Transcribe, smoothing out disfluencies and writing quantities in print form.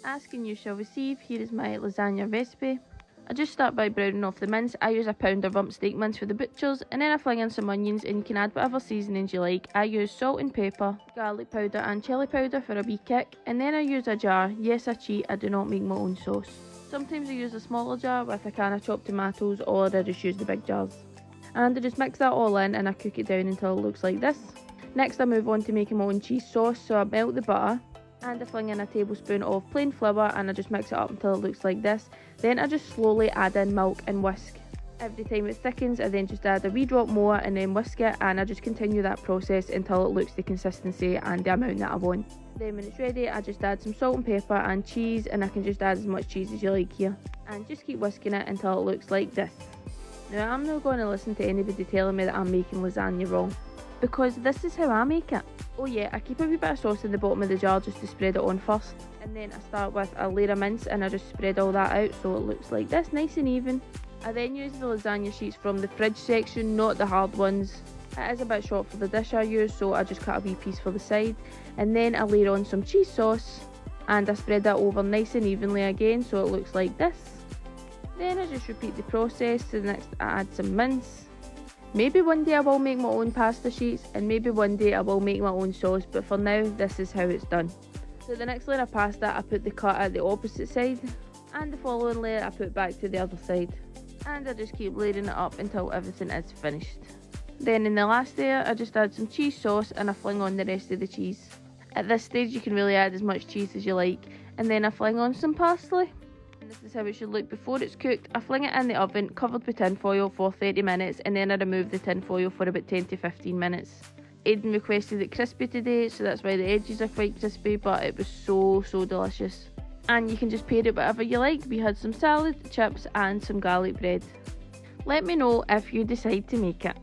Ask and you shall receive. Here is my lasagna recipe. I just start by browning off the mince. I use a pound of rump steak mince for the butchers, and then I fling in some onions, and you can add whatever seasonings you like. I use salt and pepper, garlic powder and chilli powder for a wee kick, and then I use a jar. Yes, I cheat, I do not make my own sauce. Sometimes I use a smaller jar with a can of chopped tomatoes, or I just use the big jars. And I just mix that all in and I cook it down until it looks like this. Next I move on to making my own cheese sauce, so I melt the butter, and I fling in a tablespoon of plain flour and I just mix it up until it looks like this. Then I just slowly add in milk and whisk. Every time it thickens, I then just add a wee drop more and then whisk it, and I just continue that process until it looks the consistency and the amount that I want. Then when it's ready, I just add some salt and pepper and cheese, and I can just add as much cheese as you like here. And just keep whisking it until it looks like this. Now I'm not going to listen to anybody telling me that I'm making lasagna wrong, because this is how I make it. Oh yeah, I keep a wee bit of sauce in the bottom of the jar just to spread it on first. And then I start with a layer of mince and I just spread all that out so it looks like this, nice and even. I then use the lasagna sheets from the fridge section, not the hard ones. It is a bit short for the dish I use, so I just cut a wee piece for the side. And then I layer on some cheese sauce and I spread that over nice and evenly again so it looks like this. Then I just repeat the process. So next I add some mince. Maybe one day I will make my own pasta sheets, and maybe one day I will make my own sauce, but for now this is how it's done. So the next layer of pasta I put the cut at the opposite side, and the following layer I put back to the other side. And I just keep layering it up until everything is finished. Then in the last layer I just add some cheese sauce and I fling on the rest of the cheese. At this stage you can really add as much cheese as you like, and then I fling on some parsley. And this is how it should look before it's cooked. I fling it in the oven covered with tin foil for 30 minutes, and then I remove the tin foil for about 10 to 15 minutes. Aidan requested it crispy today, so that's why the edges are quite crispy, but it was so delicious. And you can just pair it whatever you like. We had some salad, chips and some garlic bread. Let me know if you decide to make it.